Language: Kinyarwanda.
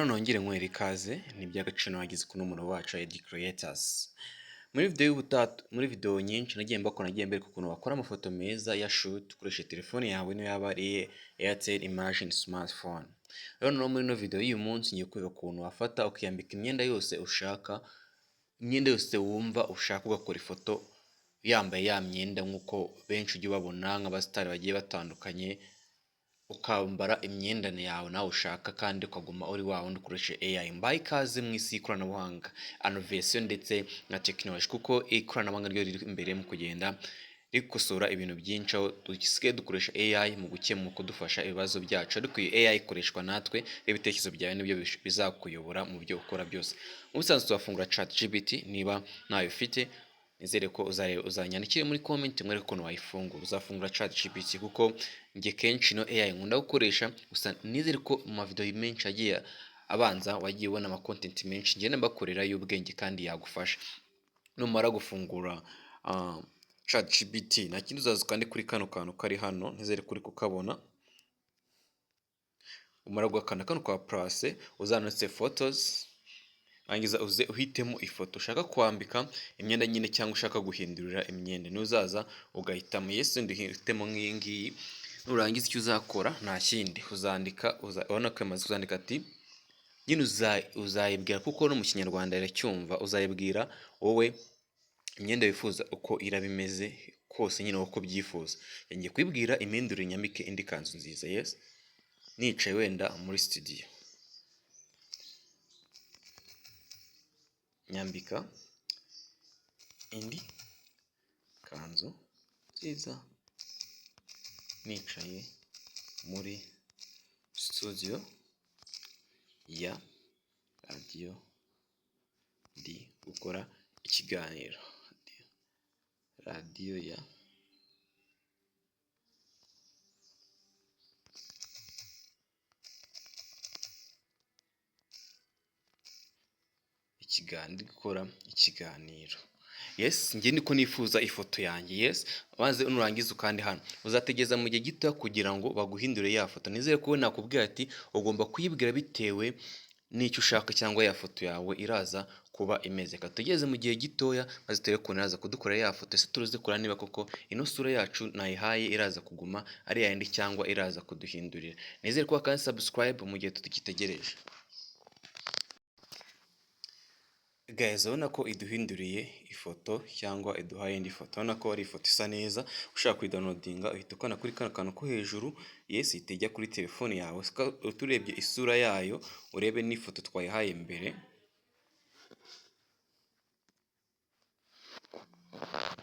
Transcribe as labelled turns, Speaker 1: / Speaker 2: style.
Speaker 1: Nongere nkwere ikaze ni iby'agaciro wagize kuno murongo wacu Ed Creators. Muri video nyinshi nagiye mbereka ukuntu wakora amafoto meza ya shoot ukoresheje telefone yawe niyo yaba ari Airtel Imagine smartphone. Rero muri ino video y'uyu munsi ngiye kwereka ukuntu wafata ukiyambika imyenda yose ushaka, imyenda yose wumva ushaka ugakora ifoto yambaye ya myenda nk'uko benshi ujya ubabona nk'abasitari bagiye batandukanye, ukambara imyendane yawe nawe ushaka kandi ukaguma uri wa wundi ukoresha AI. Mbaye ikaze mu isi y'ikoranabuhanga, innovation ndetse na technology, kuko ikoranabuhanga ryo riri imbere mu kugenda rikosora ibintu byinshi, aho dusigaye dukoresha AI mu gukemura kudufasha ibibazo byacu, ariko iyi AI ikoreshwa natwe, ibitekerezo byawe nibyo bizakuyobora mu byo ukora byose. Mu busanzwe twafungura ChatGPT, niba ntayo ufite nizere ko uzanyandikire muri comment mwereke ukuntu wayifungura. Uzafungura ChatGPT kuko njye kenshi no AI nkunda gukoresha, gusa nizere ko mu mavideo menshi agiye abanza wagiye ubona ama content menshi ngenda mbakorera y'ubwenge kandi yagufasha. Numara gufungura ChatGPT nta kindi uzaza kandi kuri kano kantu kari hano, nizere kuri kukabona. Umara gukanda kano kwa plus uzanutse photos, angiza uze uhitemo ifoto ushaka kwambika imyenda nyine cyangwa ushaka guhindurira imyenda, nuzaza ugahitamo yes ndihitemo nk'iyi ngiyi. Nurangiza icyo uzakora nta kindi uzandika, ubona ko amaze kuzandika ati nyine uzayibwira, kuko no mu kinyarwanda iracyumva, uzayibwira wowe imyenda wifuza uko iraba imeze kose nyine uko byifuza. Ngiye kwibwira impindurire nyambike indi kanzu nziza, yes nicaye wenda muri studio, nyambika indi kanzu nziza nicaye muri studio ya radio ndi gukora ikiganiro, radio ya gukora ikiganiro. Yes, njye niko nifuza ifoto yanjye. Yes, maze nurangiza ukandi hano uzategeza mu gihe gito kugira ngo baguhindure ya foto. Nizere ko nakubwira ati ugomba kuyibwira bitewe n'icyo ushaka cyangwa ya foto yawe iraza kuba imeze. Katugeze mu gihe gitoya maze turebe ko naza kudukora ya foto, se turuze kora niba koko ino sura yacu nayihaye iraza kuguma ari yandi cyangwa iraza kuduhindurira. Nizere ko kandi subscribe mu gihe tukitegereje. Guys, urabona ko iduhinduriye ifoto cyangwa iduhaye indi foto. Urabona ko ari ifoto isa neza, ushaka kuyidownloadinga uhita ukanda kuri kano kantu ko hejuru, yes itejya kuri telefone yawe. Turebye isura yayo urebe n'ifoto twayihaye mbere,